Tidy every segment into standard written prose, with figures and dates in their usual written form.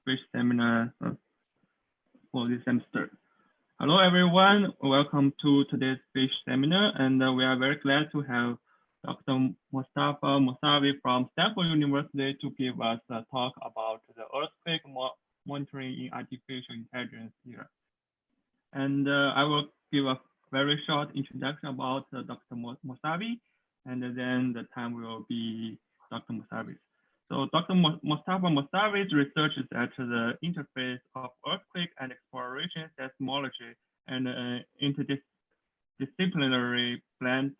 speech seminar for this semester. Hello, everyone. Welcome to today's speech seminar, and we are very glad to have Dr. Mostafa Mousavi from Stanford University to give us a talk about the earthquake monitoring in artificial intelligence era. And I will give a very short introduction about Dr. Mousavi, and then the time will be Dr. Mousavi's. So Dr. Mostafa Mousavi's research is at the interface of earthquake and exploration seismology and interdisciplinary blend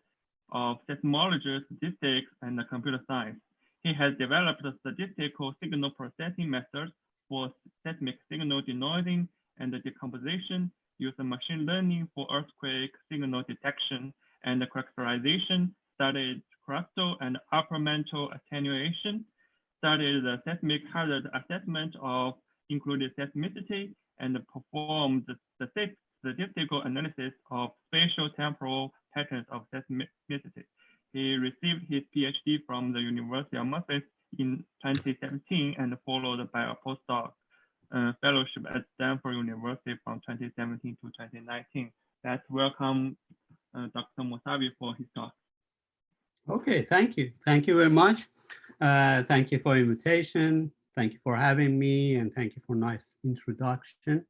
of seismology, statistics, and computer science. He has developed statistical signal processing methods for seismic signal denoising and decomposition, using machine learning for earthquake signal detection and characterization, studied crustal and upper mantle attenuation, studied the seismic hazard assessment of included seismicity, and performed the statistical analysis of spatial temporal patterns of seismicity. He received his PhD from the University of Memphis in 2017 and followed by a postdoc fellowship at Stanford University from 2017 to 2019. Let's welcome Dr. Mousavi for his talk. Okay, thank you. Thank you very much. Thank you for the invitation. Thank you for having me, and thank you for nice introduction.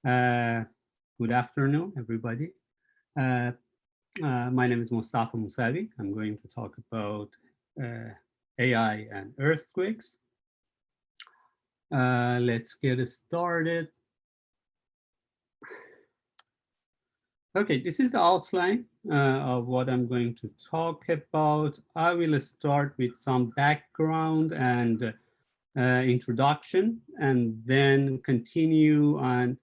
Good afternoon, everybody. My name is Mostafa Mousavi. I'm going to talk about AI and earthquakes. Let's get started. Okay, this is the outline of what I'm going to talk about. I will start with some background and introduction, and then continue on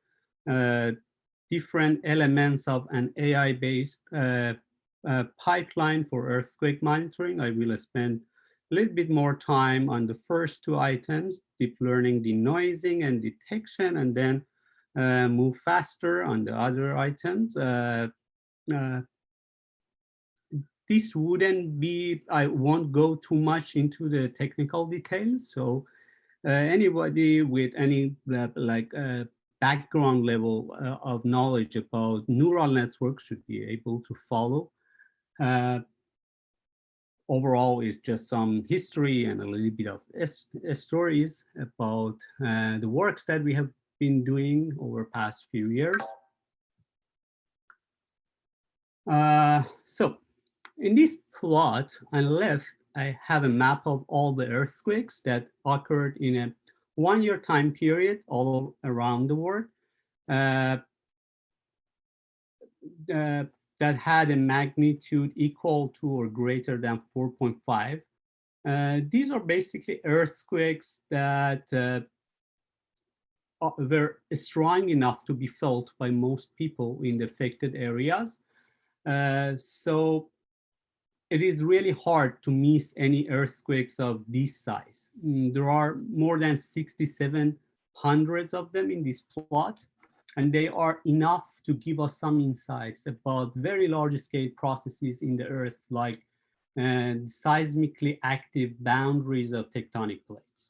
different elements of an AI-based pipeline for earthquake monitoring. I will spend a little bit more time on the first two items, deep learning, denoising, and detection, and then move faster on the other items. This wouldn't be, I won't go too much into the technical details. So anybody with any background level of knowledge about neural networks should be able to follow. Overall, it's just some history and a little bit of stories about the works that we have been doing over past few years. So in this plot on the left, I have a map of all the earthquakes that occurred in a one-year time period all around the world that had a magnitude equal to or greater than 4.5. These are basically earthquakes that were strong enough to be felt by most people in the affected areas. So it is really hard to miss any earthquakes of this size. There are more than 6,700 of them in this plot, and they are enough to give us some insights about very large scale processes in the earth, like seismically active boundaries of tectonic plates.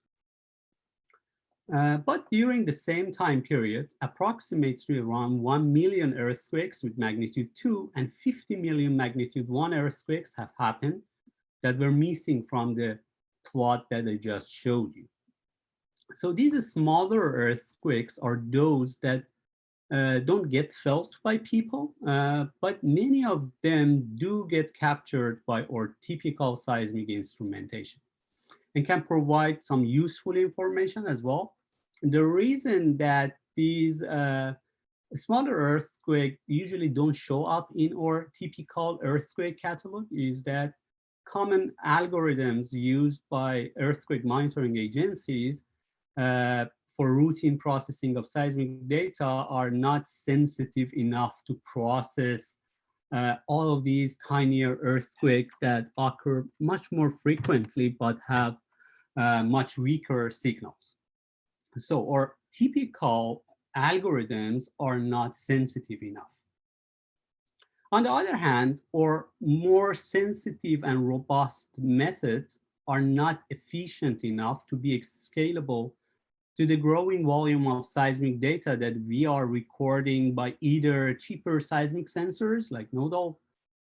But during the same time period, approximately around 1 million earthquakes with magnitude 2 and 50 million magnitude 1 earthquakes have happened that were missing from the plot that I just showed you. So these smaller earthquakes are those that don't get felt by people, but many of them do get captured by our typical seismic instrumentation and can provide some useful information as well. The reason that these smaller earthquakes usually don't show up in our typical earthquake catalog is that common algorithms used by earthquake monitoring agencies for routine processing of seismic data are not sensitive enough to process all of these tinier earthquakes that occur much more frequently but have much weaker signals. So our typical algorithms are not sensitive enough. On the other hand, our more sensitive and robust methods are not efficient enough to be scalable to the growing volume of seismic data that we are recording by either cheaper seismic sensors like nodal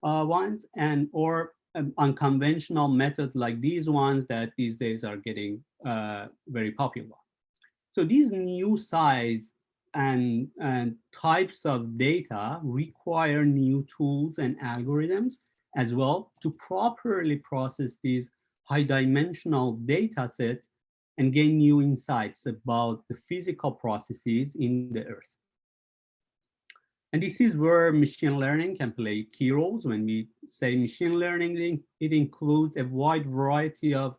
ones or unconventional methods like these ones that these days are getting very popular. So these new size and types of data require new tools and algorithms as well to properly process these high dimensional data sets and gain new insights about the physical processes in the earth. And this is where machine learning can play key roles. When we say machine learning, it includes a wide variety of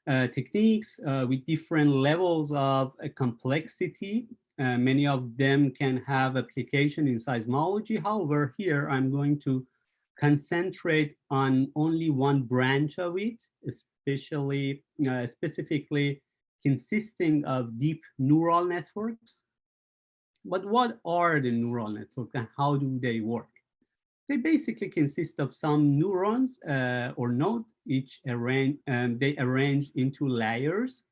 techniques with different levels of complexity. Many of them can have application in seismology. However, here I'm going to concentrate on only one branch of it, especially specifically consisting of deep neural networks. But what are the neural networks and how do they work? They basically consist of some neurons or nodes, they arrange into layers.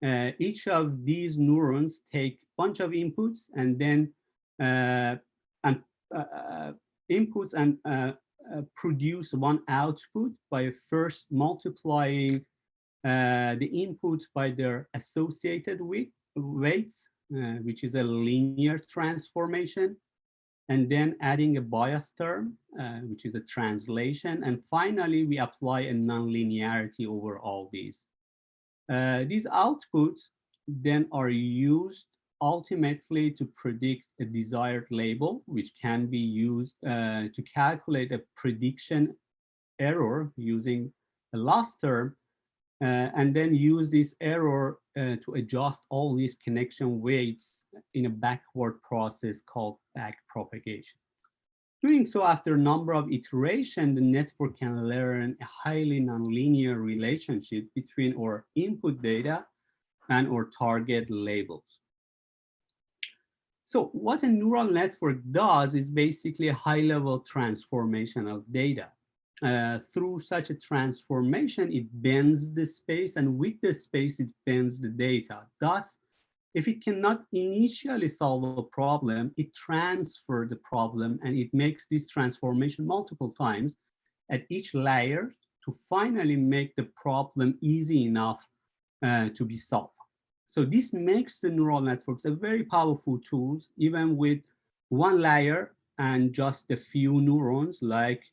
Each of these neurons take a bunch of inputs and then inputs and produce one output by first multiplying the inputs by their associated weights, which is a linear transformation, and then adding a bias term, which is a translation. And finally, we apply a nonlinearity over all these. These outputs then are used ultimately to predict a desired label, which can be used to calculate a prediction error using a loss term, and then use this error to adjust all these connection weights in a backward process called backpropagation. Doing so after a number of iterations, the network can learn a highly nonlinear relationship between our input data and our target labels. So what a neural network does is basically a high-level transformation of data. Through such a transformation, it bends the space, and with the space, it bends the data. Thus, if it cannot initially solve a problem, it transfers the problem, and it makes this transformation multiple times at each layer to finally make the problem easy enough to be solved. So this makes the neural networks a very powerful tool, even with one layer and just a few neurons, like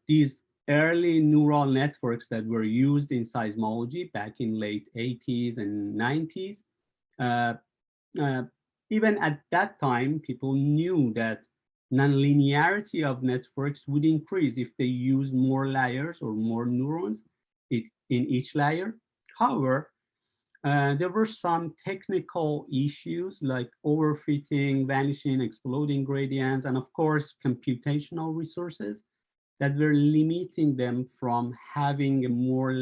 these early neural networks that were used in seismology back in late 80s and 90s. Even at that time, people knew that nonlinearity of networks would increase if they use more layers or more neurons in each layer. However, there were some technical issues like overfitting, vanishing, exploding gradients, and of course, computational resources that were limiting them from having more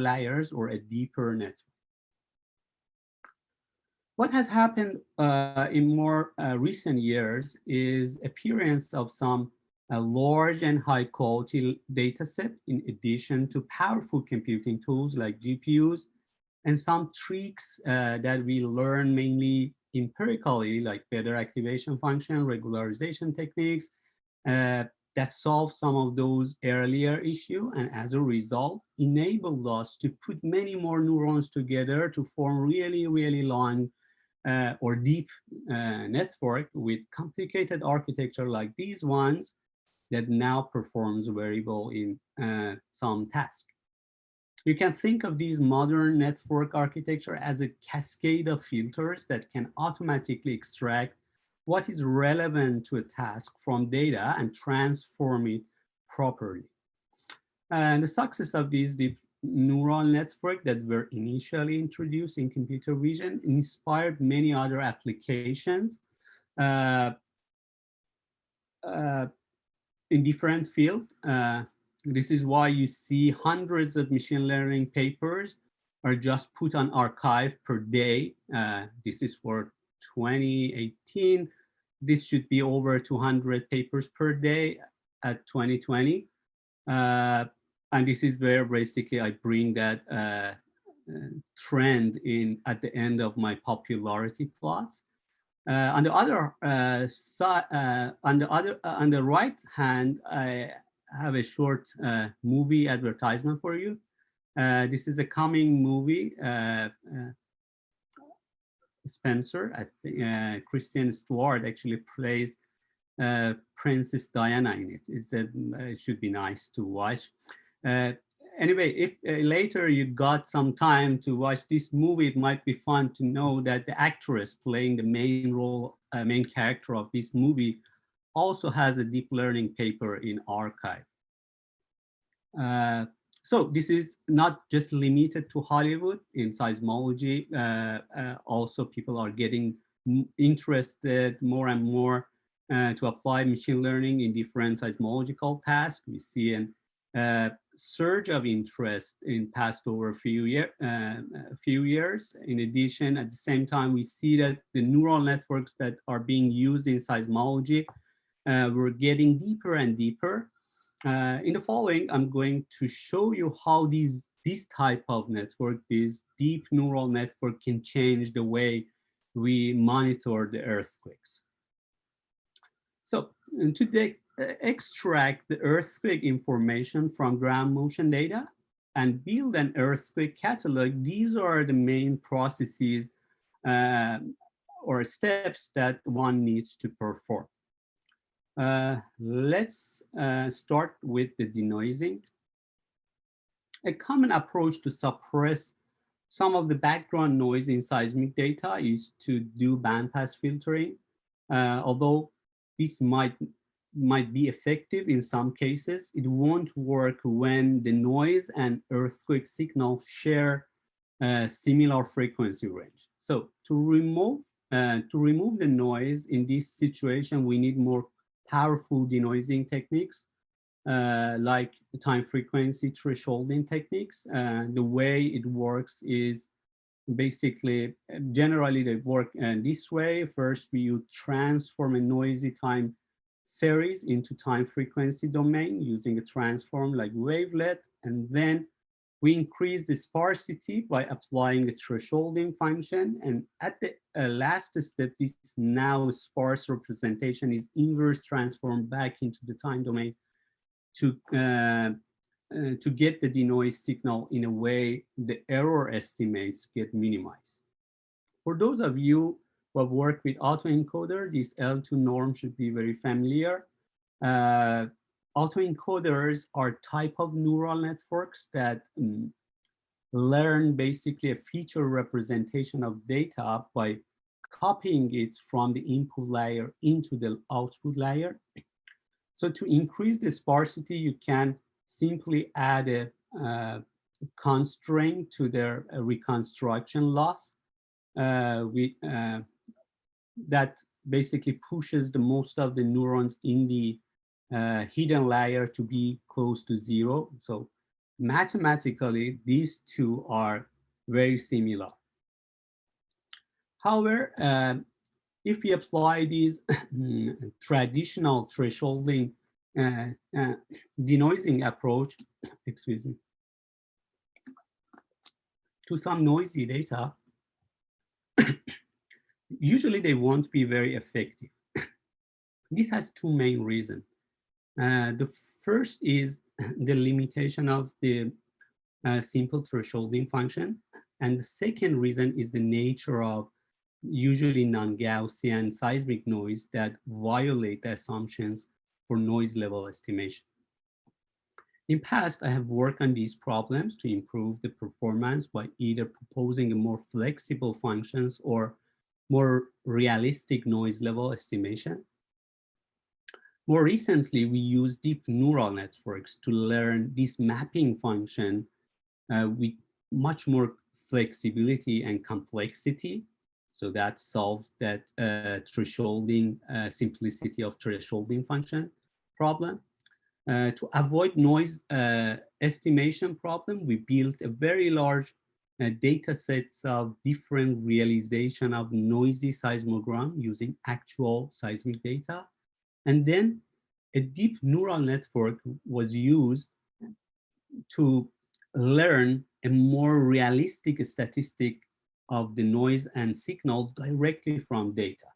layers or a deeper network. What has happened in more recent years is appearance of some large and high quality data set in addition to powerful computing tools like GPUs and some tricks that we learn mainly empirically, like better activation function, regularization techniques, that solve some of those earlier issues, and as a result, enabled us to put many more neurons together to form really, really long or deep network with complicated architecture like these ones that now performs very well in some tasks. You can think of these modern network architecture as a cascade of filters that can automatically extract what is relevant to a task from data and transform it properly. And the success of these deep neural networks that were initially introduced in computer vision inspired many other applications in different fields. This is why you see hundreds of machine learning papers are just put on archive per day. This is for 2018. This should be over 200 papers per day at 2020. And this is where basically I bring that trend at the end of my popularity plots. On the other side, on the right hand, I have a short movie advertisement for you. This is a coming movie. Spencer, I think, Kristen Stewart actually plays Princess Diana in it. It should be nice to watch. Anyway, if later you got some time to watch this movie, it might be fun to know that the actress playing the main role, main character of this movie also has a deep learning paper in archive. So this is not just limited to Hollywood. In seismology, also people are getting interested more and more to apply machine learning in different seismological tasks. We see a surge of interest in past over a few years. In addition, at the same time, we see that the neural networks that are being used in seismology were getting deeper and deeper. In the following, I'm going to show you how this type of network, this deep neural network, can change the way we monitor the earthquakes. So today, extract the earthquake information from ground motion data and build an earthquake catalog. These are the main processes or steps that one needs to perform. Let's start with the denoising. A common approach to suppress some of the background noise in seismic data is to do bandpass filtering. Although this might be effective in some cases, it won't work when the noise and earthquake signal share a similar frequency range. So to remove the noise in this situation, we need more powerful denoising techniques like time frequency thresholding techniques. The way it works is basically, generally they work this way. First, you transform a noisy time series into time frequency domain using a transform like wavelet, and then we increase the sparsity by applying the thresholding function. And at the last step, this now sparse representation is inverse transformed back into the time domain to get the denoise signal in a way the error estimates get minimized. For those of you who have worked with autoencoder, this L2 norm should be very familiar. Autoencoders are type of neural networks that learn basically a feature representation of data by copying it from the input layer into the output layer. So to increase the sparsity, you can simply add a constraint to their reconstruction loss that basically pushes the most of the neurons in the hidden layer to be close to zero. So mathematically, these two are very similar. However, if we apply these traditional thresholding denoising approach, excuse me, to some noisy data, usually they won't be very effective. This has two main reasons. The first is the limitation of the simple thresholding function. And the second reason is the nature of usually non-Gaussian seismic noise that violate the assumptions for noise level estimation. In past, I have worked on these problems to improve the performance by either proposing a more flexible functions or more realistic noise level estimation. More recently, we use deep neural networks to learn this mapping function with much more flexibility and complexity. So that solved that thresholding, simplicity of thresholding function problem. To avoid noise estimation problem, we built a very large data sets of different realization of noisy seismogram using actual seismic data. And then a deep neural network was used to learn a more realistic statistic of the noise and signal directly from data.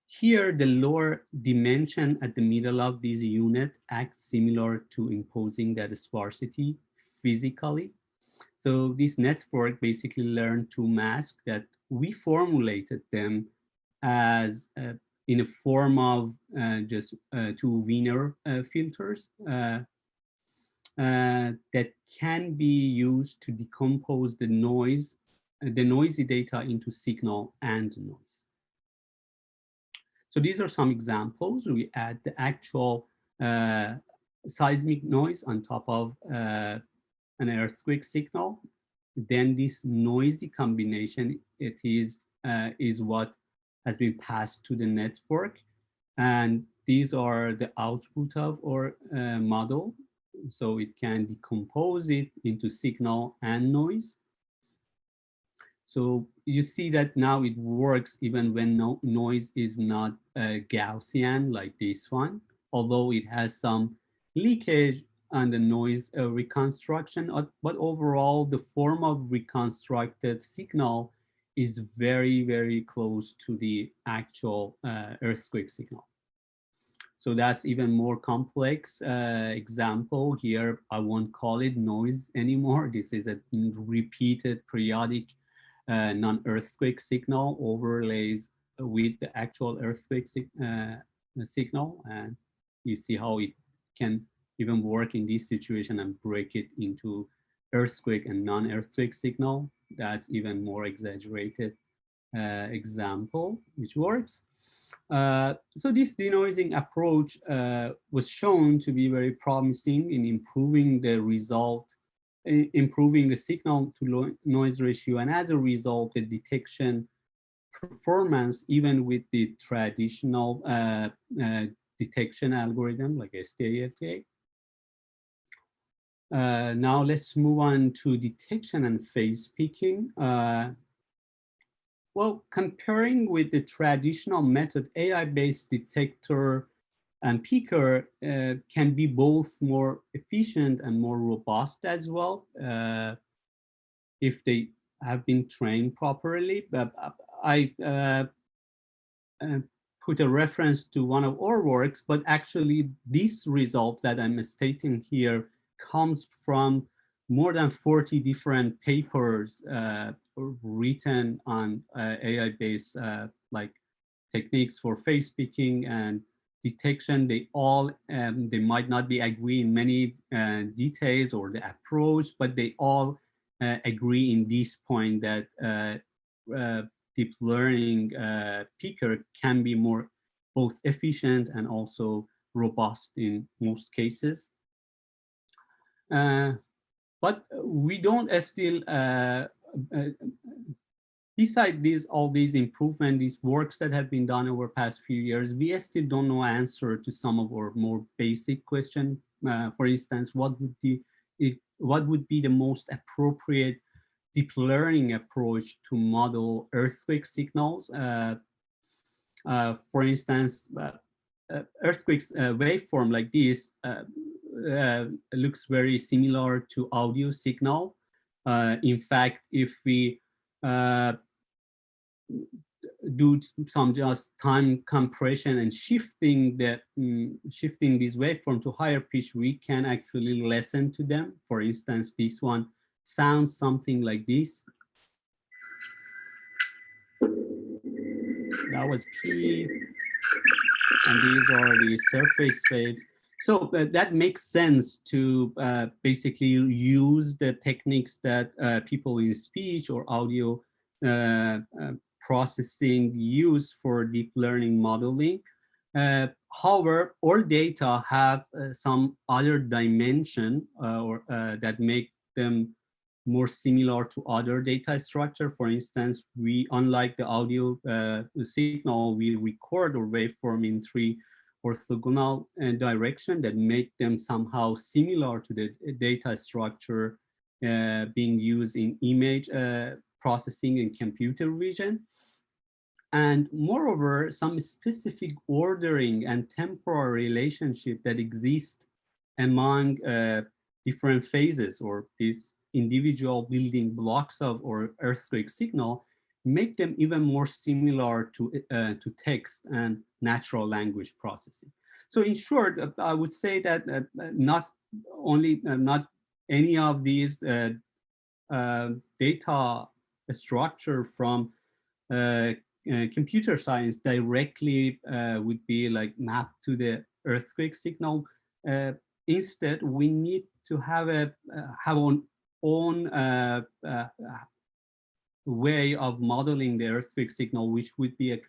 Here, the lower dimension at the middle of this unit acts similar to imposing that sparsity physically. So this network basically learned to mask that we formulated them as in a form of just two Wiener filters that can be used to decompose the noise, the noisy data into signal and noise. So these are some examples. We add the actual seismic noise on top of an earthquake signal. Then this noisy combination, it is what has been passed to the network. And these are the output of our model. So it can decompose it into signal and noise. So you see that now it works even when no noise is not Gaussian like this one, although it has some leakage on the noise reconstruction, but overall the form of reconstructed signal is very, very close to the actual earthquake signal. So that's even more complex example here. I won't call it noise anymore. This is a repeated periodic non-earthquake signal overlays with the actual earthquake signal. And you see how it can even work in this situation and break it into earthquake and non-earthquake signal. That's even more exaggerated example, which works. So this denoising approach was shown to be very promising in improving the result, improving the signal to noise ratio, and as a result, the detection performance, even with the traditional detection algorithm like SDAFTA. Now let's move on to detection and phase picking. Well, comparing with the traditional method, AI-based detector and picker can be both more efficient and more robust as well if they have been trained properly. But I put a reference to one of our works, but actually this result that I'm stating here comes from more than 40 different papers written on AI-based like techniques for face picking and detection. They all, they might not be agree in many details or the approach, but they all agree in this point that deep learning picker can be more both efficient and also robust in most cases. But we don't still, beside all these improvements, these works that have been done over the past few years, we still don't know answer to some of our more basic questions. For instance, what would be the most appropriate deep learning approach to model earthquake signals? For instance, earthquakes waveform like this looks very similar to audio signal. In fact, if we do some just time compression and shifting the shifting this waveform to higher pitch, we can actually listen to them. For instance, this one sounds something like this. That was P, and these are the surface waves. So that makes sense to basically use the techniques that people in speech or audio processing use for deep learning modeling. However, our data have some other dimension or that make them more similar to other data structure. For instance, we, unlike the audio signal, we record our waveform in 3 orthogonal direction that make them somehow similar to the data structure being used in image processing and computer vision. And moreover, some specific ordering and temporal relationship that exist among different phases or these individual building blocks of or earthquake signal, make them even more similar to text and natural language processing. So in short, I would say that not any of these data structure from computer science directly would be like mapped to the earthquake signal. Instead, we need to have our own way of modeling the earthquake signal, which would be a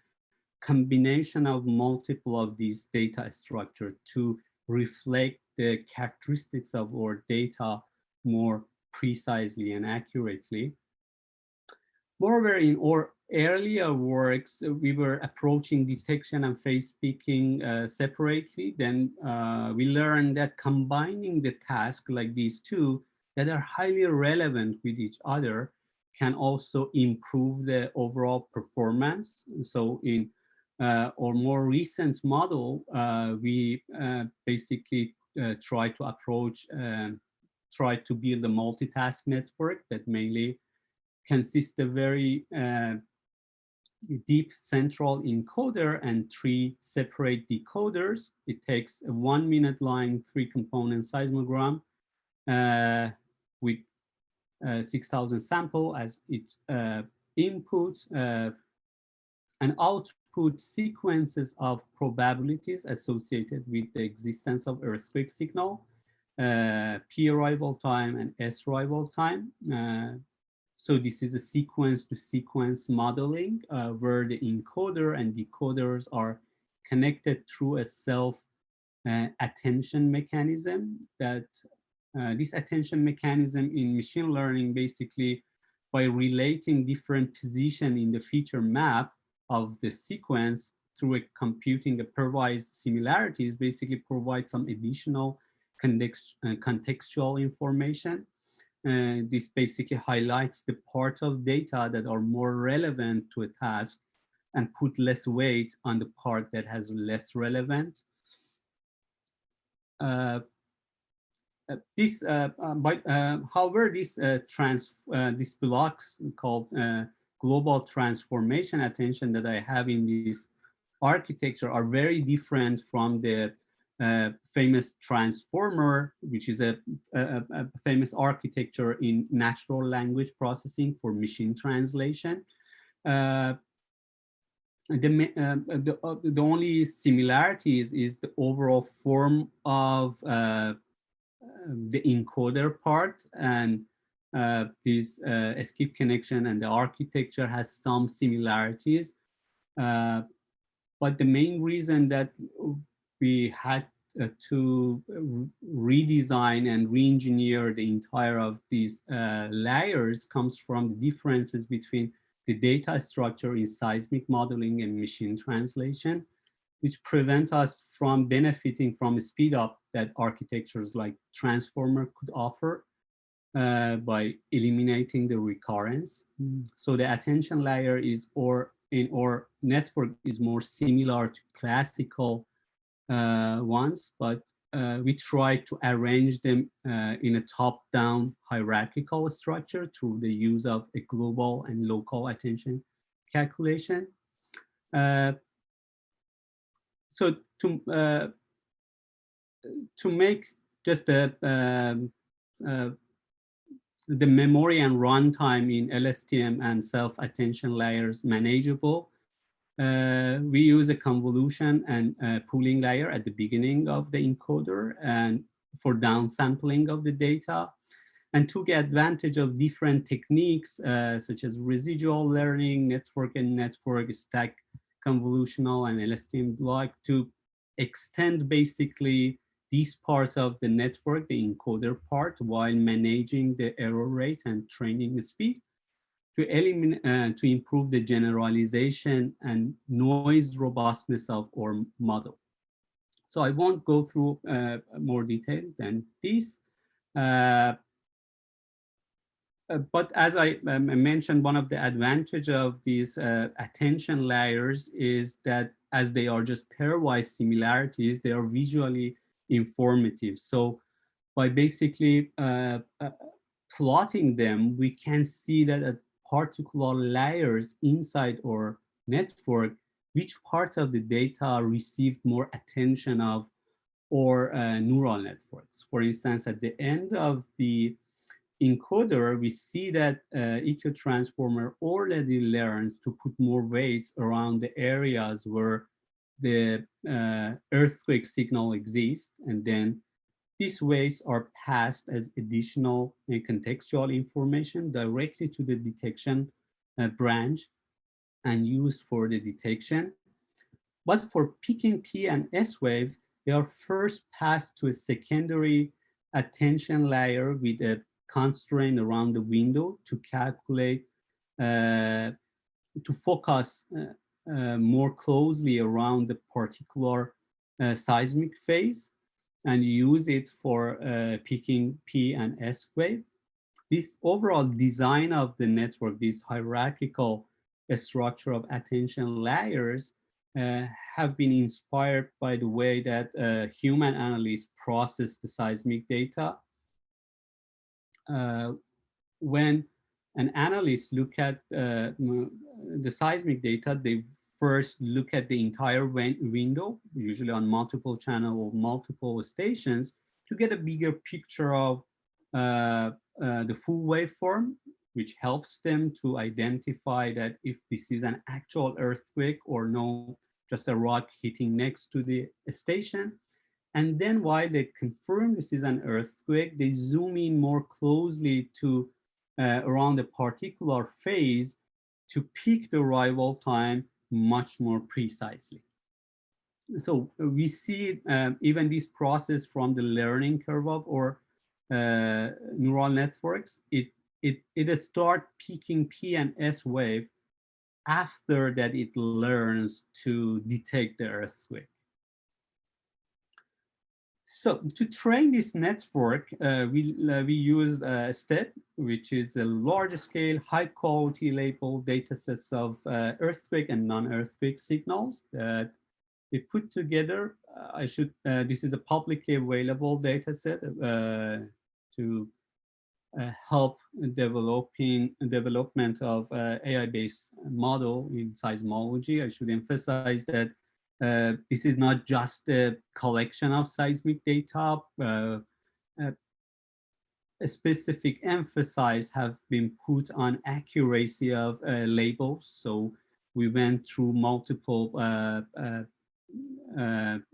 combination of multiple of these data structure to reflect the characteristics of our data more precisely and accurately. Moreover, in our earlier works, we were approaching detection and phase picking separately. Then we learned that combining the tasks like these two that are highly relevant with each other can also improve the overall performance. So in our more recent model, we basically try to build a multitask network that mainly consists of very deep central encoder and 3 separate decoders. It takes a 1 minute line 3-component seismogram with 6,000 sample as its input and output sequences of probabilities associated with the existence of earthquake signal, P arrival time and S arrival time. So this is a sequence-to-sequence modeling where the encoder and decoders are connected through a self-attention mechanism. That this attention mechanism in machine learning, basically by relating different position in the feature map of the sequence through a computing a pairwise similarities, basically provides some additional contextual information. This basically highlights the part of data that are more relevant to a task and put less weight on the part that has less relevant. However, these blocks called global transformation attention that I have in this architecture are very different from the famous transformer, which is a famous architecture in natural language processing for machine translation. The only similarities is the overall form of the encoder part, and this escape connection and the architecture has some similarities. But the main reason that we had to redesign and re-engineer the entire of these layers comes from the differences between the data structure in seismic modeling and machine translation, which prevent us from benefiting from a speed up that architectures like transformer could offer by eliminating the recurrence. So the attention layer is, in our network, is more similar to classical ones, but we try to arrange them in a top-down hierarchical structure through the use of a global and local attention calculation. So to make just the memory and runtime in LSTM and self-attention layers manageable, we use a convolution and pooling layer at the beginning of the encoder and for downsampling of the data. And took advantage of different techniques such as residual learning, network and network, stack convolutional and LSTM block to extend basically these parts of the network, the encoder part, while managing the error rate and training the speed to eliminate, to improve the generalization and noise robustness of our model. So I won't go through more detail than this. But as I mentioned, one of the advantage of these attention layers is that as they are just pairwise similarities, they are visually informative. So by basically plotting them, we can see that at particular layers inside our network, which part of the data received more attention of or neural networks. For instance, at the end of the encoder, we see that EQ transformer already learns to put more weights around the areas where the earthquake signal exists, and then these weights are passed as additional contextual information directly to the detection branch and used for the detection. But for picking P and S wave, they are first passed to a secondary attention layer with a constraint around the window to calculate, to focus more closely around the particular seismic phase and use it for picking P and S wave. This overall design of the network, this hierarchical structure of attention layers, have been inspired by the way that human analysts process the seismic data. When an analyst look at the seismic data, they first look at the entire window, usually on multiple channel or multiple stations, to get a bigger picture of the full waveform, which helps them to identify that if this is an actual earthquake or no, just a rock hitting next to the station. And then while they confirm this is an earthquake, they zoom in more closely to around a particular phase to pick the arrival time much more precisely. So we see even this process from the learning curve of or neural networks, it start picking P and S wave after that it learns to detect the earthquake. So to train this network, we used STEP, which is a large-scale, high-quality labeled data sets of earthquake and non-earthquake signals that we put together. This is a publicly available data set to help development of AI-based model in seismology. I should emphasize that this is not just a collection of seismic data. A specific emphasis have been put on accuracy of labels. So we went through multiple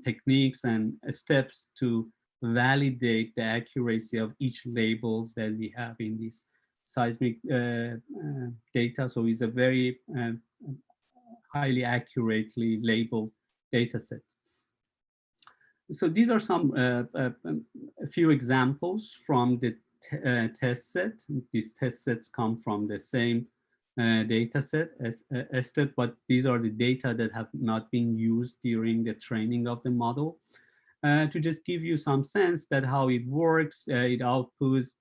techniques and steps to validate the accuracy of each labels that we have in this seismic data. So it's a very highly accurately labeled data set. So these are some a few examples from the test set. These test sets come from the same data set as STEP, but these are the data that have not been used during the training of the model. To just give you some sense that how it works, it outputs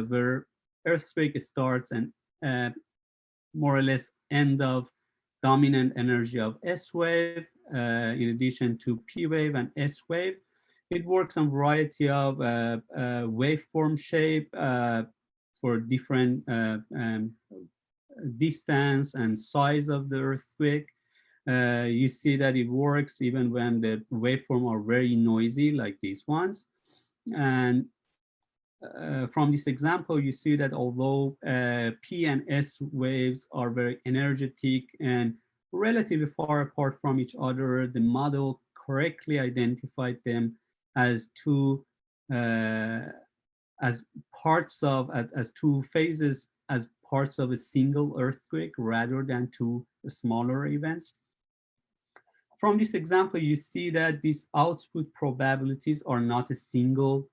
where earthquake starts and more or less end of dominant energy of S wave, in addition to P wave and S wave. It works on a variety of waveform shape for different distance and size of the earthquake. You see that it works even when the waveform are very noisy, like these ones. And from this example, you see that although P and S waves are very energetic and relatively far apart from each other, the model correctly identified them as two as parts of as two phases, as parts of a single earthquake rather than two smaller events. From this example, you see that these output probabilities are not a single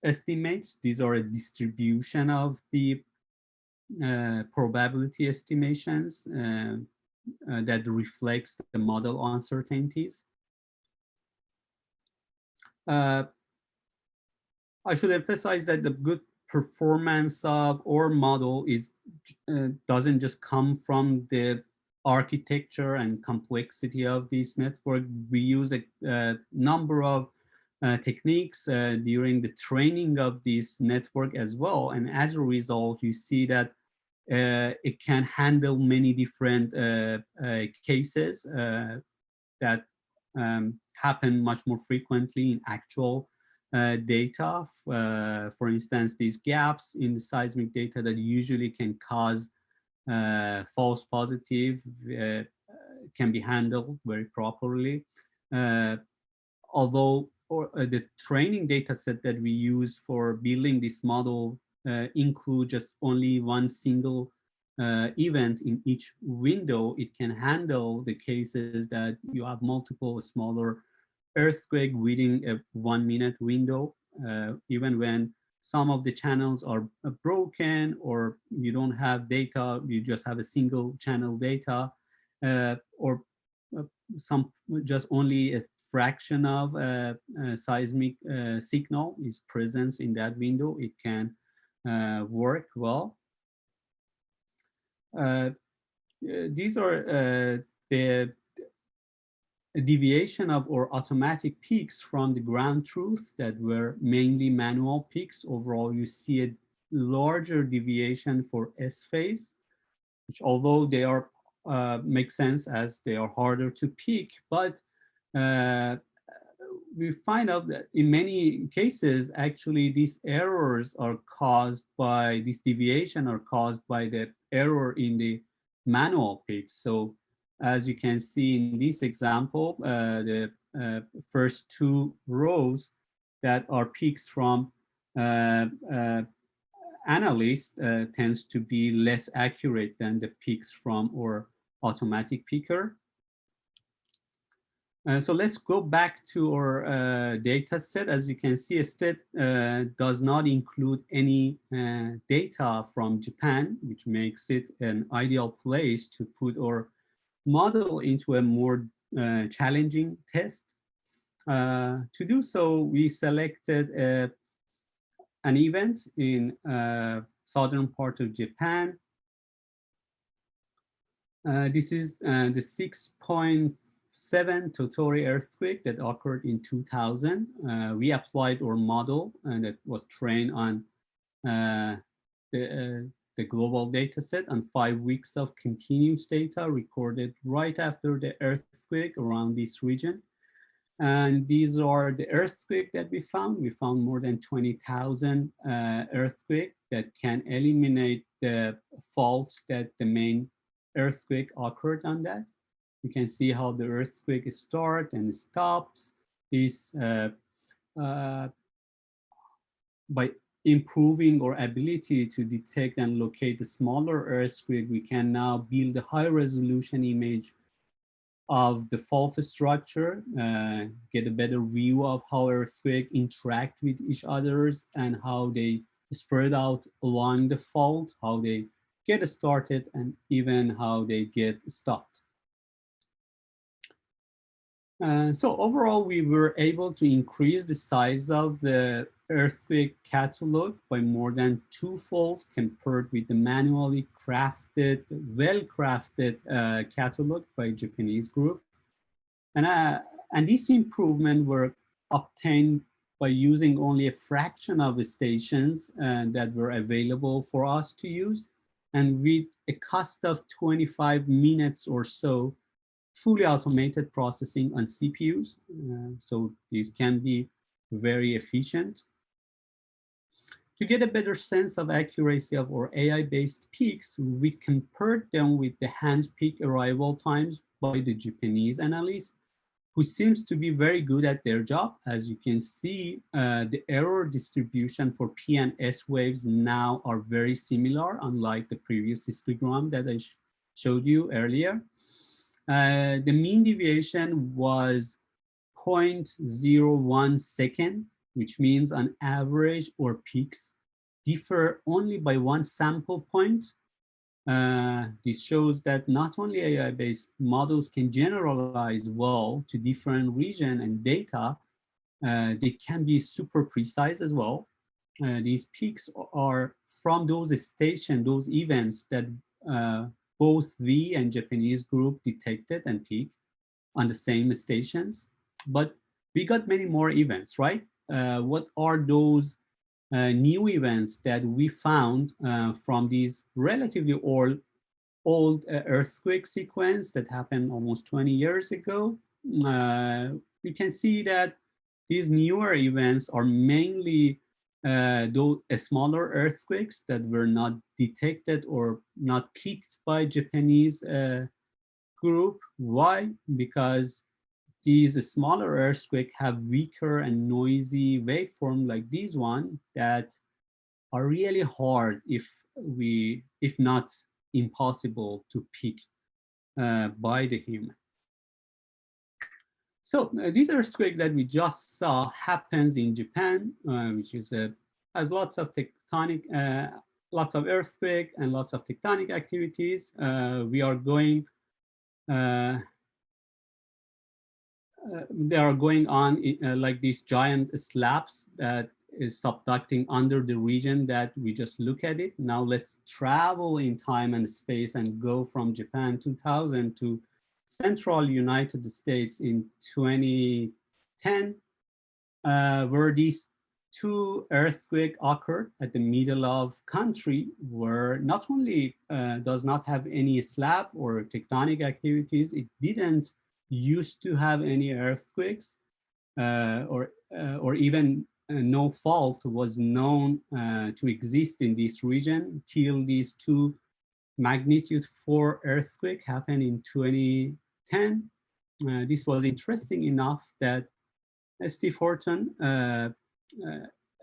estimates. These are a distribution of the probability estimations that reflects the model uncertainties. I should emphasize that the good performance of our model is doesn't just come from the architecture and complexity of this network. We use a number of techniques during the training of this network as well. And as a result, you see that it can handle many different cases that happen much more frequently in actual data. For instance, these gaps in the seismic data that usually can cause false positive can be handled very properly. Although the training data set that we use for building this model include just only one single event in each window, it can handle the cases that you have multiple smaller earthquake within a 1 minute window, even when some of the channels are broken or you don't have data, you just have a single channel data, or some just only a fraction of seismic signal is present in that window, it can work well. These are the deviation of or automatic peaks from the ground truth that were mainly manual peaks. Overall, you see a larger deviation for S phase, which although they are make sense as they are harder to peak, but we find out that in many cases, actually, these errors are caused by this deviation are caused by the error in the manual peaks. So as you can see in this example, the first two rows that are peaks from analysts tends to be less accurate than the peaks from our automatic picker. So let's go back to our data set. As you can see, STED does not include any data from Japan, which makes it an ideal place to put our model into a more challenging test. To do so, we selected an event in southern part of Japan. This is the 6.7 Totori earthquake that occurred in 2000. We applied our model and it was trained on the global data set on 5 weeks of continuous data recorded right after the earthquake around this region. And these are the earthquake that we found. We found more than 20,000 earthquake that can eliminate the faults that the main earthquake occurred on that. You can see how the earthquake starts and stops. This by improving our ability to detect and locate the smaller earthquake, we can now build a high resolution image of the fault structure, get a better view of how earthquakes interact with each other and how they spread out along the fault, how they get started, and even how they get stopped. So overall, we were able to increase the size of the earthquake catalog by more than twofold compared with the manually crafted, well-crafted catalog by Japanese group. And these improvements were obtained by using only a fraction of the stations that were available for us to use, and with a cost of 25 minutes or so, fully automated processing on CPUs. So these can be very efficient. To get a better sense of accuracy of our AI-based peaks, we compared them with the hand peak arrival times by the Japanese analysts, who seems to be very good at their job. As you can see, the error distribution for P and S waves now are very similar, unlike the previous histogram that I showed you earlier. The mean deviation was 0.01 second, which means on average our peaks differ only by one sample point. This shows that not only AI-based models can generalize well to different regions and data, they can be super precise as well. These peaks are from those stations, those events that both we and Japanese group detected and peaked on the same stations. But we got many more events, right? What are those new events that we found from these relatively old earthquake sequence that happened almost 20 years ago? We can see that these newer events are mainly those smaller earthquakes that were not detected or not picked by Japanese group. Why? Because these smaller earthquakes have weaker and noisy waveform like this one that are really hard, if not impossible, to pick by the human. So this earthquake that we just saw happens in Japan, which is has lots of tectonic, lots of earthquake and lots of tectonic activities. We are going. They are going on like these giant slabs that is subducting under the region that we just look at it. Now let's travel in time and space and go from Japan 2000 to central United States in 2010, where these two earthquakes occurred at the middle of country where not only does not have any slab or tectonic activities, it didn't used to have any earthquakes or even no fault was known to exist in this region till these two magnitude 4 earthquake happened in 2010. This was interesting enough that Steve Horton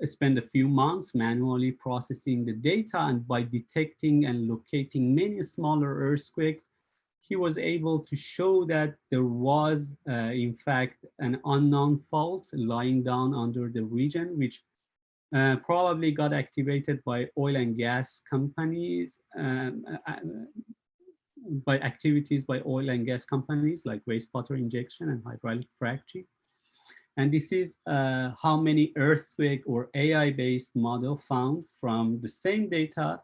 spent a few months manually processing the data, and by detecting and locating many smaller earthquakes, he was able to show that there was, in fact, an unknown fault lying down under the region, which probably got activated by oil and gas companies, by activities by oil and gas companies like wastewater injection and hydraulic fracturing. And this is how many earthquake or AI-based model found from the same data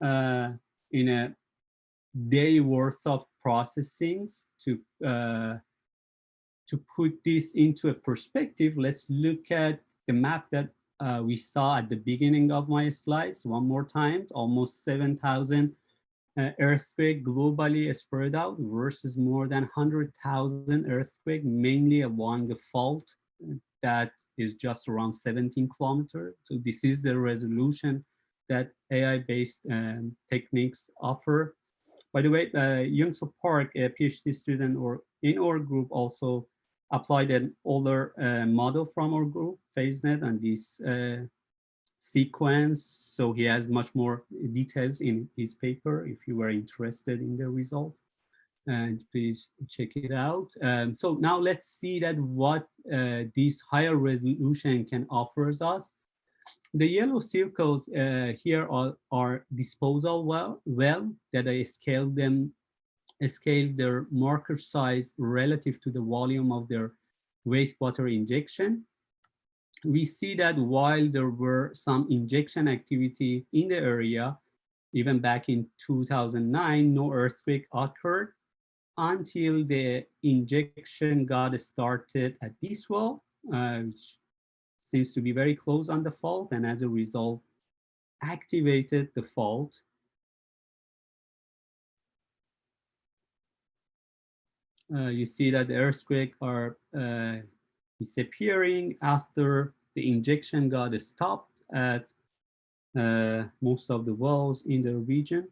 in a day worth of processing. To put this into a perspective, let's look at the map that we saw at the beginning of my slides one more time. Almost 7,000 earthquake globally spread out versus more than 100,000 earthquake, mainly along the fault that is just around 17 kilometers. So this is the resolution that AI-based techniques offer. By the way, Young-Soo Park, a PhD student or in our group, also applied an older model from our group, PhaseNet, and this sequence. So he has much more details in his paper if you were interested in the result. And please check it out. So now let's see that what this higher resolution can offer us. The yellow circles here are disposal well that I scaled their marker size relative to the volume of their wastewater injection. We see that while there were some injection activity in the area, even back in 2009, no earthquake occurred until the injection got started at this well, which seems to be very close on the fault, and as a result, activated the fault. You see that the earthquake are disappearing after the injection got stopped at most of the wells in the region.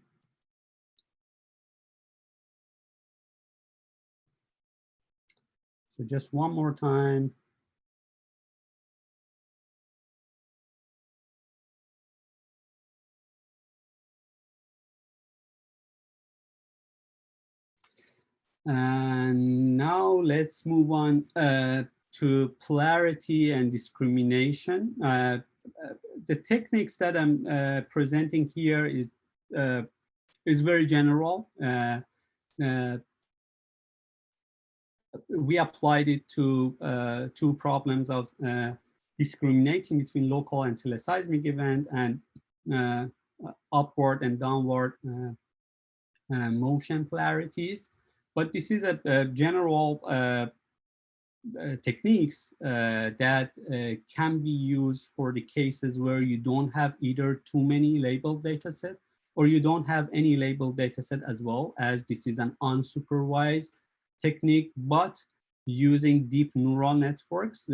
So just one more time. And now let's move on to polarity and discrimination. The techniques that I'm presenting here is very general. We applied it to two problems of discriminating between local and teleseismic event and upward and downward motion polarities. But this is a general techniques that can be used for the cases where you don't have either too many labeled data set or you don't have any labeled data set, as well as this is an unsupervised technique, but using deep neural networks.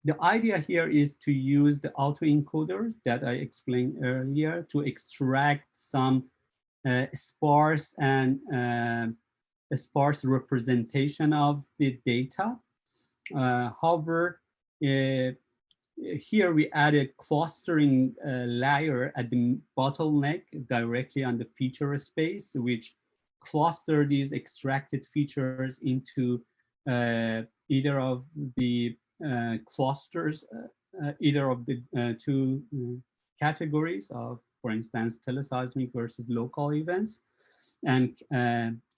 The idea here is to use the autoencoders that I explained earlier to extract some sparse and a sparse representation of the data. However, here we added clustering layer at the bottleneck directly on the feature space, which cluster these extracted features into either of the clusters, either of the two categories of, for instance, teleseismic versus local events, and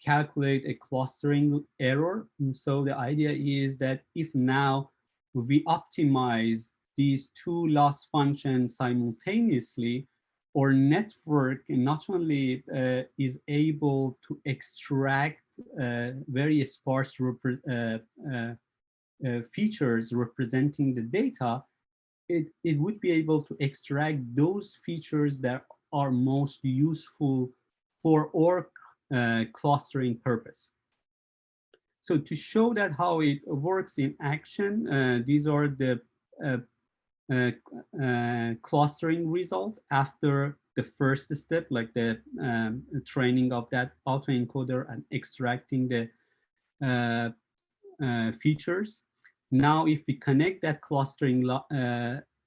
calculate a clustering error. And so the idea is that if now we optimize these two loss functions simultaneously, our network not only is able to extract very sparse features representing the data, it would be able to extract those features that are most useful for our clustering purpose. So to show that how it works in action, these are the clustering result after the first step, like the training of that autoencoder and extracting the features. Now, if we connect that clustering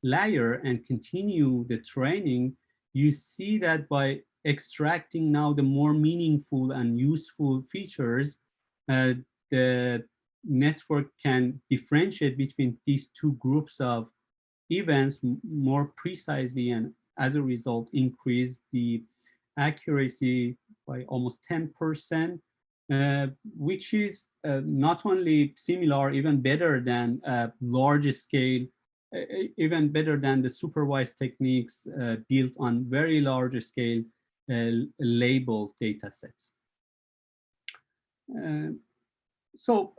layer and continue the training, you see that by extracting now the more meaningful and useful features, the network can differentiate between these two groups of events more precisely, and as a result, increase the accuracy by almost 10%, which is not only similar, even better than large scale, even better than the supervised techniques built on very large scale labeled data sets. So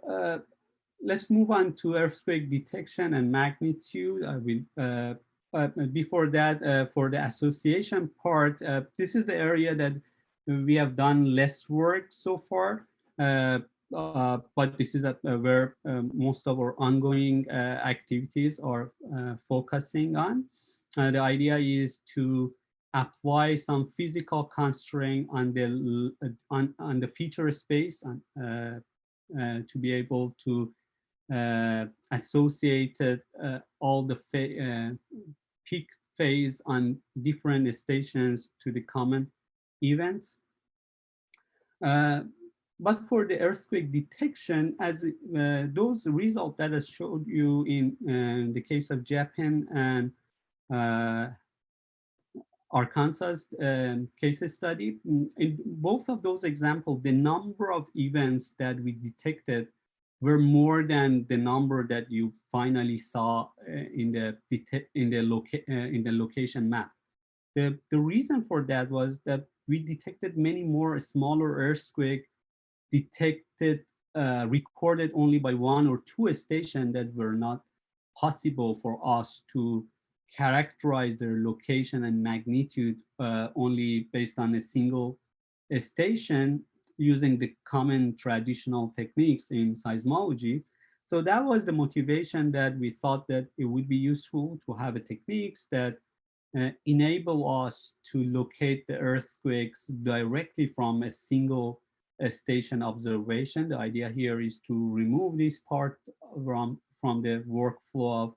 let's move on to earthquake detection and magnitude. I will, but before that, for the association part, this is the area that we have done less work so far, but this is where most of our ongoing activities are focusing on. The idea is to apply some physical constraint on the feature space and to be able to associate all the peak phase on different stations to the common events. But for the earthquake detection, as those results that I showed you in the case of Japan and Arkansas case study, in both of those examples, the number of events that we detected were more than the number that you finally saw in the location map. The reason for that was that we detected many more smaller earthquakes detected, recorded only by one or two stations that were not possible for us to characterize their location and magnitude only based on a single station using the common traditional techniques in seismology. So that was the motivation that we thought that it would be useful to have a techniques that enable us to locate the earthquakes directly from a single station observation. The idea here is to remove this part from the workflow of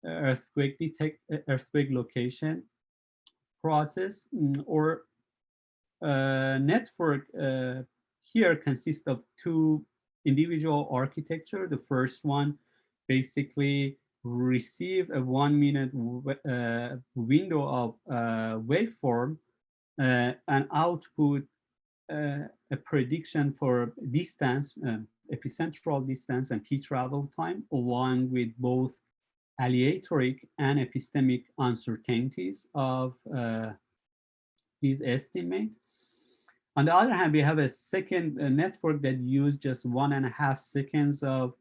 earthquake location process. Or network here consists of two individual architecture. The first one basically receive a 1 minute window of waveform and output a prediction for distance, epicentral distance and p-travel time, along with both aleatoric and epistemic uncertainties of these estimates. On the other hand, we have a second network that used just 1.5 seconds of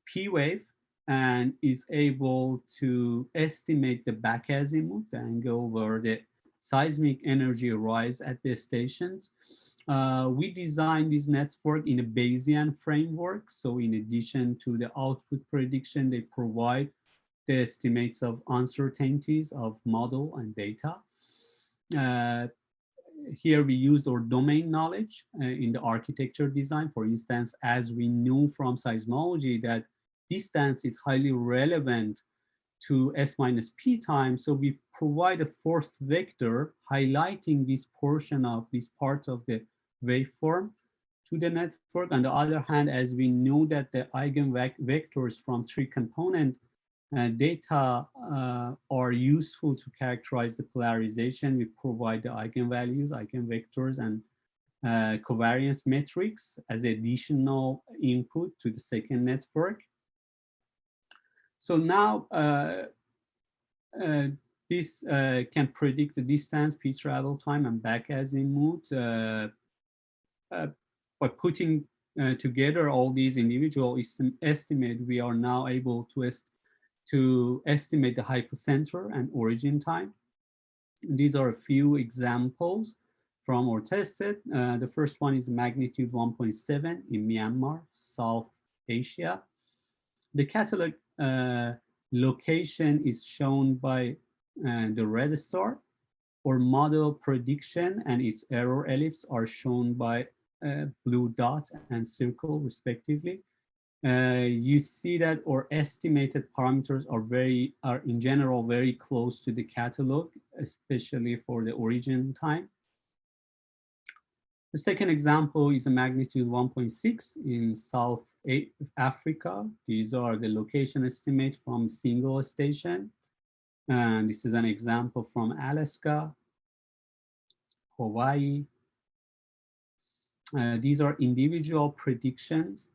P wave and is able to estimate the back azimuth, the angle where the seismic energy arrives at the stations. We designed this network in a Bayesian framework. So in addition to the output prediction, they provide the estimates of uncertainties of model and data. Here we used our domain knowledge in the architecture design. For instance, as we knew from seismology that distance is highly relevant to S minus P time. So we provide a fourth vector highlighting this portion of this part of the waveform to the network. On the other hand, as we know that the eigenvectors from three component data are useful to characterize the polarization, we provide the eigenvalues, eigenvectors, and covariance metrics as additional input to the second network. So now this can predict the distance, P travel time, and back azimuth by putting together all these individual estimates. We are now able to estimate the hypocenter and origin time. These are a few examples from our tested. The first one is magnitude 1.7 in Myanmar, South Asia. The catalog location is shown by the red star, or model prediction and its error ellipse are shown by blue dot and circle respectively. You see that our estimated parameters are in general very close to the catalog, especially for the origin time. The second example is a magnitude 1.6 in South Africa. These are the location estimate from single station. And this is an example from Alaska, Hawaii. These are individual predictions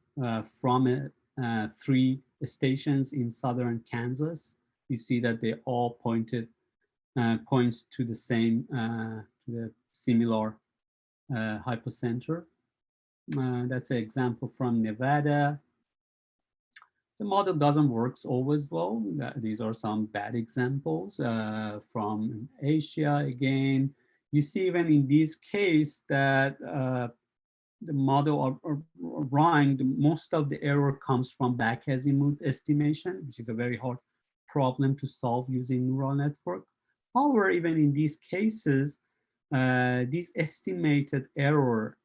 from 3 stations in southern Kansas. You see that they all points to the same, to the similar hypocenter. That's an example from Nevada. The model doesn't work always well. These are some bad examples from Asia again. You see even in this case that the model are wrong. Most of the error comes from back azimuth estimation, which is a very hard problem to solve using neural network. However, even in these cases, these estimated error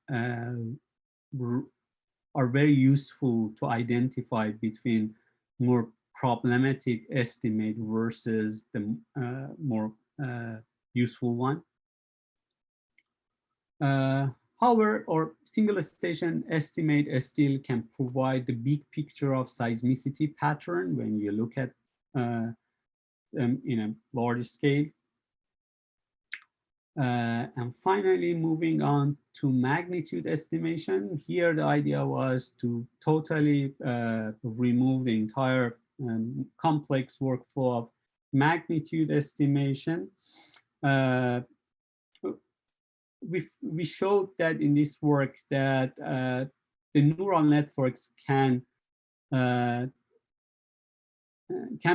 are very useful to identify between more problematic estimate versus the more useful one. However, our single station estimate still can provide the big picture of seismicity pattern when you look at in a large scale. And finally, moving on to magnitude estimation. Here, the idea was to totally remove the entire complex workflow of magnitude estimation. We showed that in this work that the neural networks can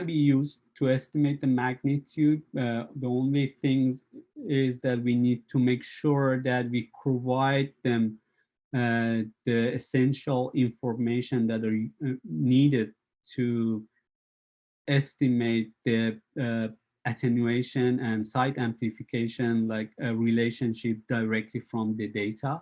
be used to estimate the magnitude. The only thing is that we need to make sure that we provide them the essential information that are needed to estimate the attenuation and site amplification, like a relationship directly from the data.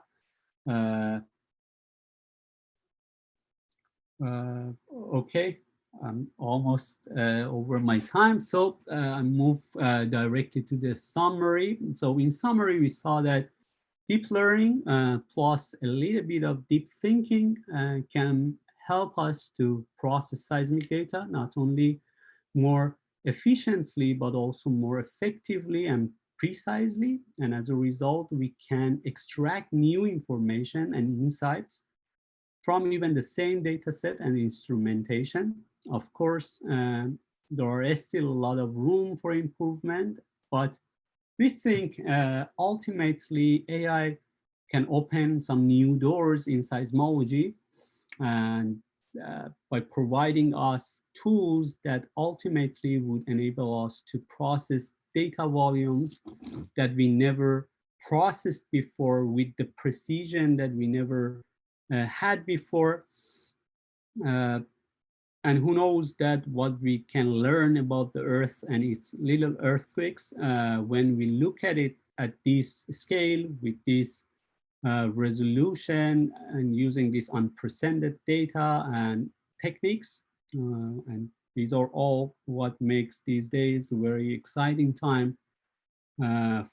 Okay, I'm almost over my time, so I move directly to the summary. So in summary, we saw that deep learning plus a little bit of deep thinking can help us to process seismic data, not only more efficiently, but also more effectively and precisely. And as a result, we can extract new information and insights from even the same data set and instrumentation. Of course, there is still a lot of room for improvement, but we think ultimately AI can open some new doors in seismology, and by providing us tools that ultimately would enable us to process data volumes that we never processed before with the precision that we never had before. Uh, and who knows that what we can learn about the Earth and its little earthquakes when we look at it at this scale with this resolution and using this unprecedented data and techniques. And these are all what makes these days a very exciting time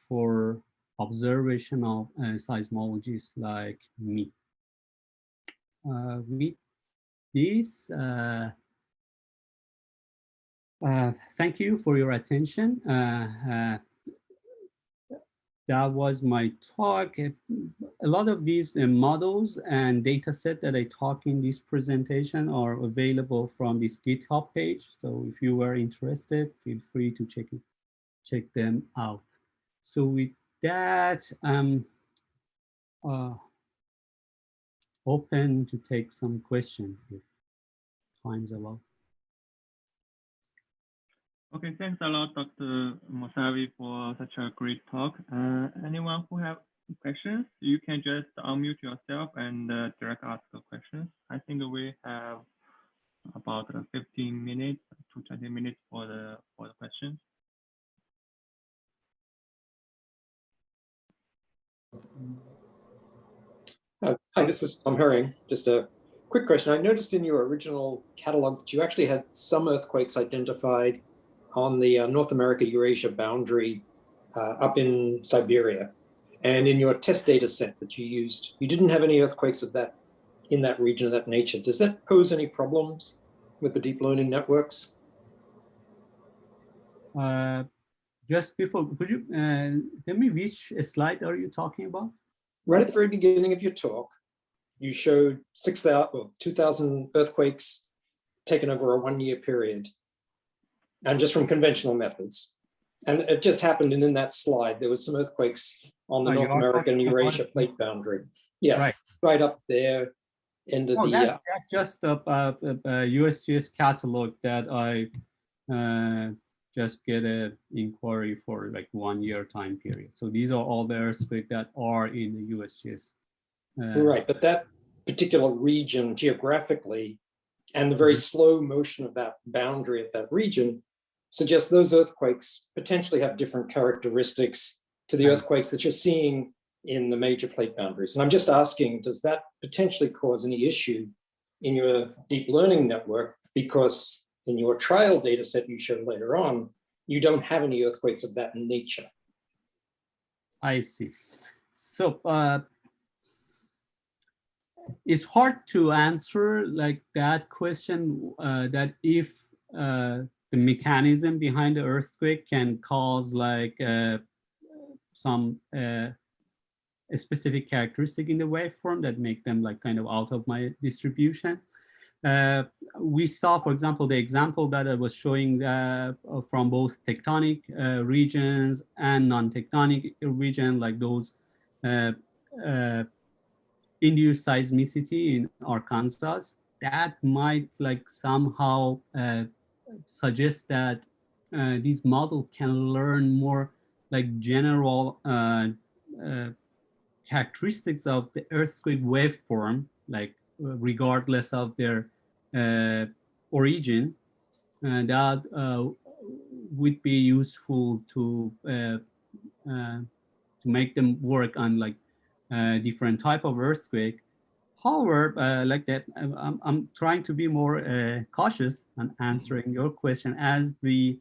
for observational seismologists like me. With this, thank you for your attention. That was my talk. A lot of these models and data set that I talk in this presentation are available from this GitHub page. So if you were interested, feel free to check them out. So with that, I'm open to take some questions if time's allowed. Okay, thanks a lot, Dr. Mousavi, for such a great talk. Anyone who have questions, you can just unmute yourself and direct ask the questions. I think we have about 15 minutes to 20 minutes for the questions. Hi, this is Tom Herring. Just a quick question. I noticed in your original catalog that you actually had some earthquakes identified on the North America-Eurasia boundary up in Siberia. And in your test data set that you used, you didn't have any earthquakes of that in that region of that nature. Does that pose any problems with the deep learning networks? Just before, could you tell me which slide are you talking about? Right at the very beginning of your talk, you showed 2,000 earthquakes taken over a 1-year period, and just from conventional methods. And it just happened, and in that slide, there was some earthquakes on the North American Eurasia plate boundary. Yeah, right up there, end of the... That's just a USGS catalog that I just get an inquiry for like 1-year time period. So these are all the earthquakes that are in the USGS. Right, but that particular region geographically and the very slow motion of that boundary at that region suggests those earthquakes potentially have different characteristics to the earthquakes that you're seeing in the major plate boundaries. And I'm just asking, does that potentially cause any issue in your deep learning network? Because in your trial data set you showed later on, you don't have any earthquakes of that nature. I see. So it's hard to answer like that question, that if the mechanism behind the earthquake can cause like some a specific characteristic in the waveform that make them like kind of out of my distribution. We saw, for example, the example that I was showing from both tectonic regions and non-tectonic region, like those induced seismicity in Arkansas, that might like somehow suggest that this model can learn more like general characteristics of the earthquake waveform, like regardless of their origin, and that would be useful to make them work on like different type of earthquake. However, like that, I'm trying to be more cautious on answering your question, as the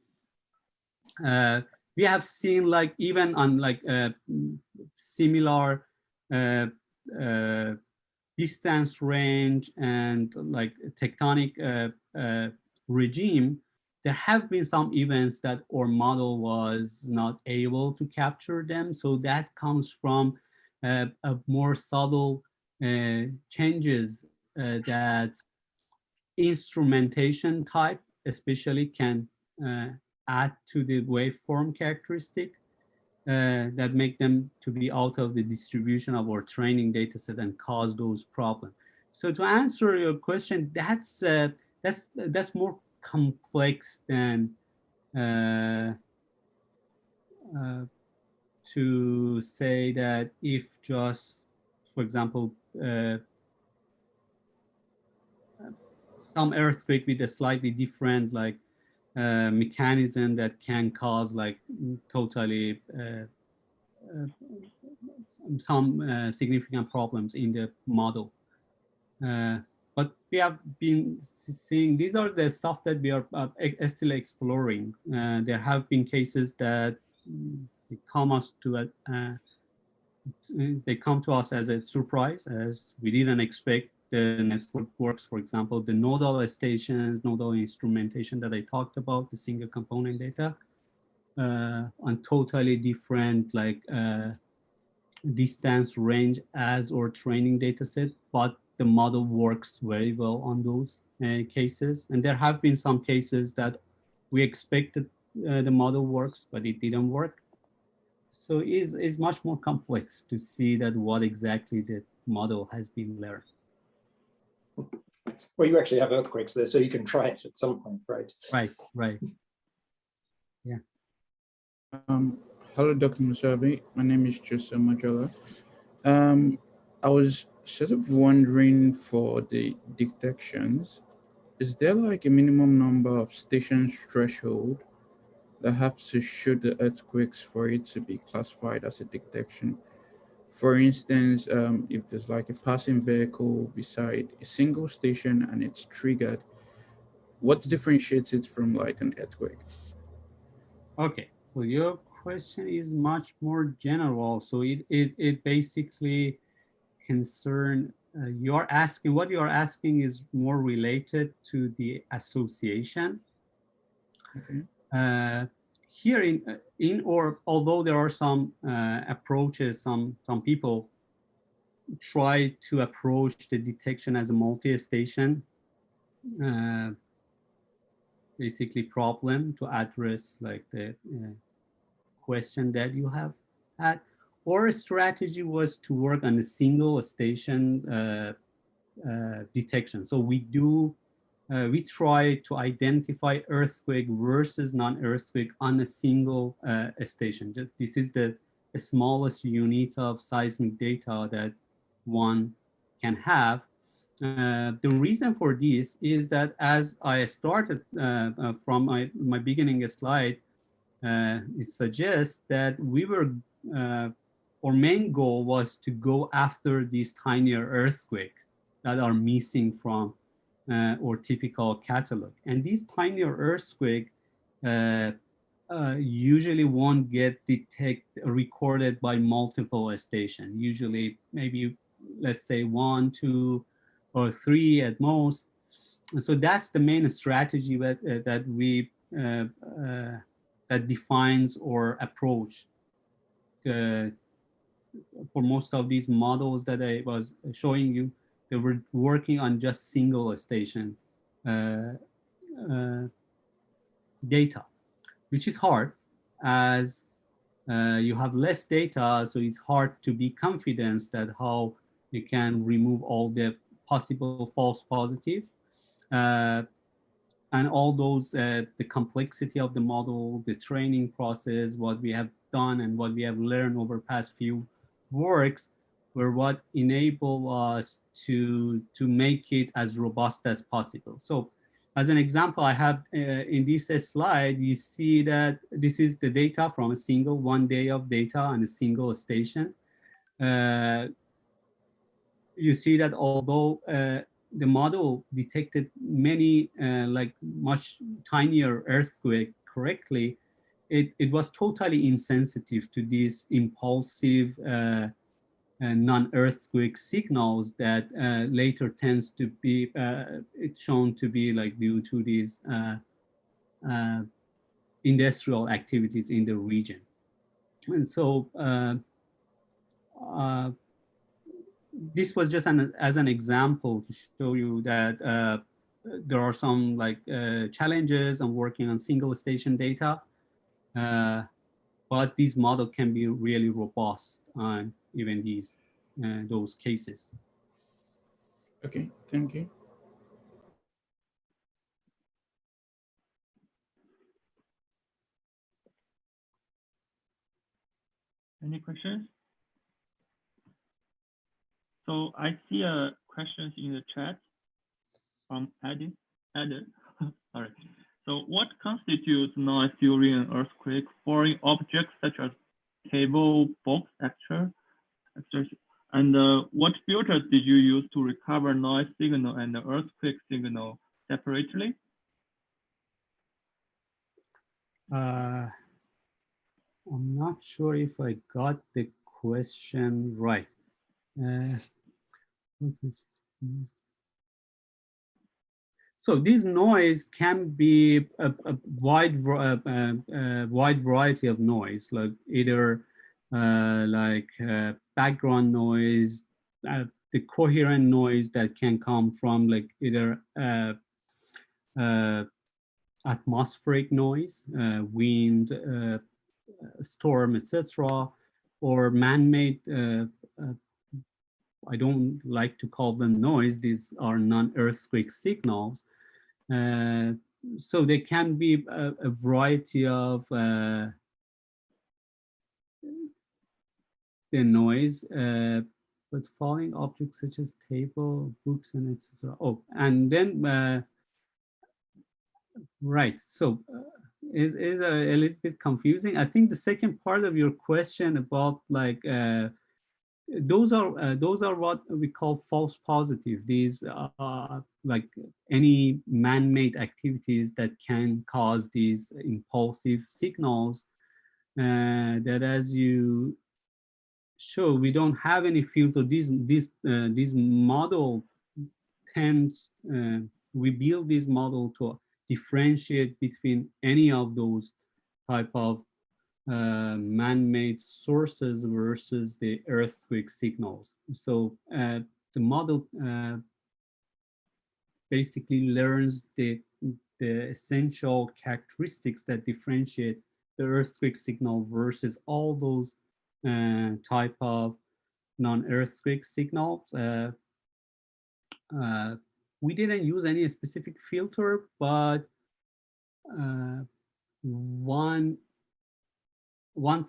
we have seen like even on like similar distance range and like tectonic regime, there have been some events that our model was not able to capture them. So that comes from a more subtle changes that instrumentation type especially can add to the waveform characteristic. that make them to be out of the distribution of our training data set and cause those problems. So to answer your question, that's more complex than uh, uh, to say that if just, for example, some earthquake with a slightly different mechanism that can cause totally some significant problems in the model. But we have been seeing, these are the stuff that we are still exploring. There have been cases that come to us as a surprise, as we didn't expect the network works. For example, the nodal stations, nodal instrumentation that I talked about, the single component data, on totally different distance range as our training data set, but the model works very well on those cases. And there have been some cases that we expected the model works, but it didn't work. So it's much more complex to see that what exactly the model has been learned. Well, you actually have earthquakes there, so you can try it at some point, right? Right. Yeah. Hello, Dr. Mousavi. My name is Joseph Majola. I was sort of wondering, for the detections, is there like a minimum number of stations threshold that have to show the earthquakes for it to be classified as a detection? For instance, if there's like a passing vehicle beside a single station and it's triggered, what differentiates it from like an earthquake? Okay, so your question is much more general. So it basically concern you're asking, what you're asking is more related to the association. Okay. Here or although there are some approaches, some people try to approach the detection as a multi-station basically problem to address like the question that you have had. Our strategy was to work on a single station detection. So we try to identify earthquake versus non-earthquake on a single station. This is the smallest unit of seismic data that one can have. The reason for this is that, as I started from my beginning slide, it suggests that our main goal was to go after these tinier earthquakes that are missing from or typical catalog. And these tinier earthquakes usually won't get recorded by multiple stations. Usually maybe, let's say 1, 2, or 3 at most. So that's the main strategy that we that defines our approach for most of these models that I was showing you. They were working on just single station data, which is hard as you have less data, so it's hard to be confident that how you can remove all the possible false positive and all those, the complexity of the model, the training process, what we have done and what we have learned over past few works were what enable us to make it as robust as possible. So as an example, I have in this slide, you see that this is the data from a single 1 day of data on a single station. You see that although the model detected many much tinier earthquake correctly, it was totally insensitive to these impulsive non-earthquake signals that later tends to be it's shown to be like due to these industrial activities in the region. And so this was just as an example to show you that there are some challenges on working on single station data. but this model can be really robust on even those cases. Okay, thank you. Any questions? So I see questions in the chat from Eddie. Sorry. So what constitutes noise during an earthquake? Foreign objects such as table, box, etc. And what filters did you use to recover noise signal and the earthquake signal separately? I'm not sure if I got the question right. So this noise can be a wide variety of noise, like either background noise, the coherent noise that can come from like either atmospheric noise, wind, storm, etc., or man-made. I don't like to call them noise. These are non-earthquake signals. So there can be a variety of the noise, but falling objects such as table, books, and etc. Oh, and then right. So is a little bit confusing. I think the second part of your question about like those are what we call false positive. These are like any man-made activities that can cause these impulsive signals that, as you show, we don't have any filter. This model tends, we build this model to differentiate between any of those type of man-made sources versus the earthquake signals. So the model basically learns the essential characteristics that differentiate the earthquake signal versus all those type of non-earthquake signals. We didn't use any specific filter, but one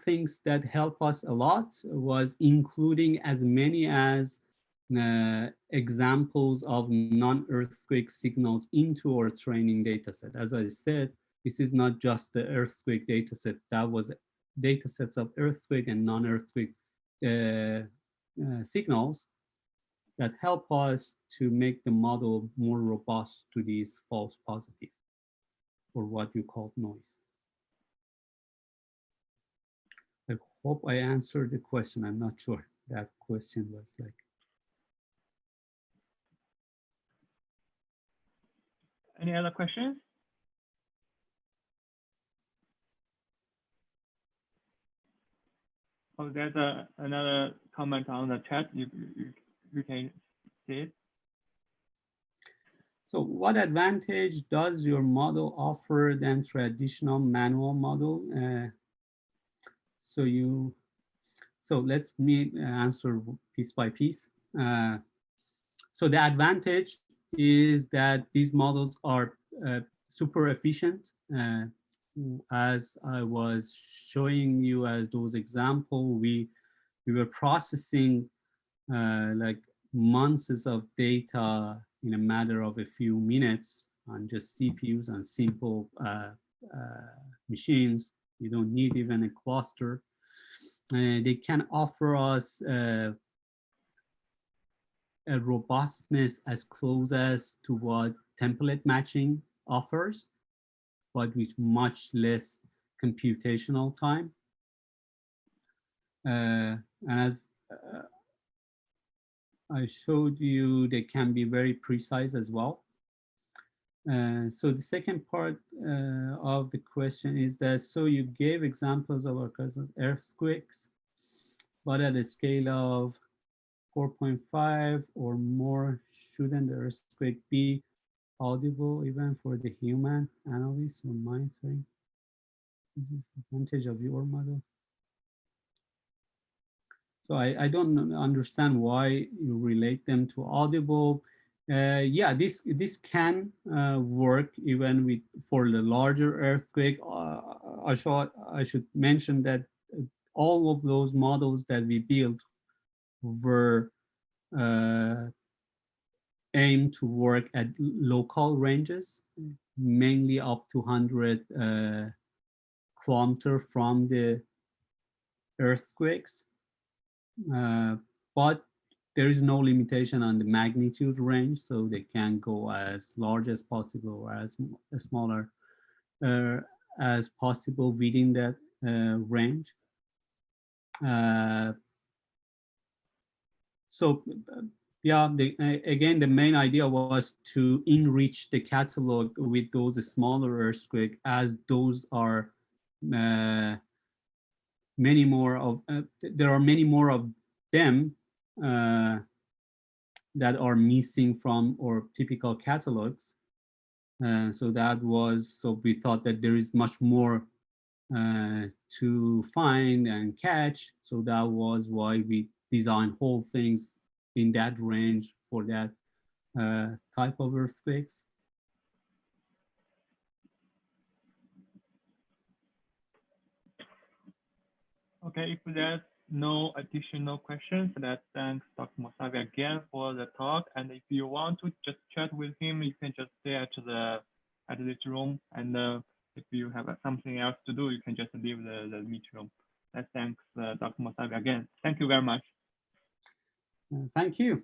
things that helped us a lot was including as many as examples of non-earthquake signals into our training dataset. As I said, this is not just the earthquake dataset. That was datasets of earthquake and non-earthquake signals that help us to make the model more robust to these false positive, or what you call noise. I hope I answered the question. I'm not sure that question was like. Any other questions? Oh, there's another comment on the chat. You can see it. So what advantage does your model offer than traditional manual model? So let me answer piece by piece. So the advantage is that these models are super efficient. As I was showing you as those examples, we were processing like months of data in a matter of a few minutes on just CPUs and simple machines. You don't need even a cluster. They can offer us a robustness as close as to what template matching offers, but with much less computational time. And as I showed you, they can be very precise as well. So the second part of the question is that, so you gave examples of our earthquakes, but at a scale of 4.5 or more, shouldn't the earthquake be audible even for the human analyst or monitoring? This is the advantage of your model. So I don't understand why you relate them to audible. Yeah, this can work even with for the larger earthquake. I should mention that all of those models that we built were aimed to work at local ranges, mainly up to 100 kilometers from the earthquakes. But there is no limitation on the magnitude range, so they can go as large as possible or as smaller as possible within that range. So yeah, again, the main idea was to enrich the catalog with those smaller earthquakes, as those are many more of there are many more of them that are missing from our typical catalogs. So we thought that there is much more to find and catch. So that was why we designed whole things in that range for that type of earthquakes. Okay, if there's no additional questions, let's thank Dr. Mousavi again for the talk. And if you want to just chat with him, you can just stay at this room. And if you have something else to do, you can just leave the meet room. Let's thank Dr. Mousavi again. Thank you very much. Thank you.